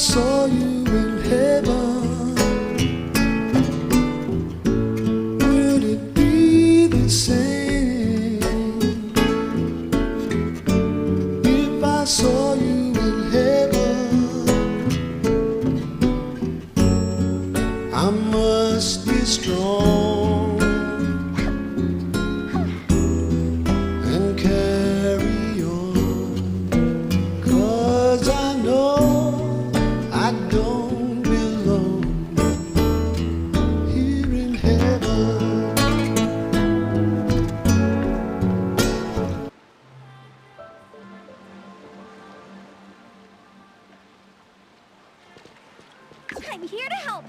saw you in heaven, would it be the same if I saw you in heaven? I must be strong and carry on, 'cause I know I don't belong here in heaven. I'm here to help.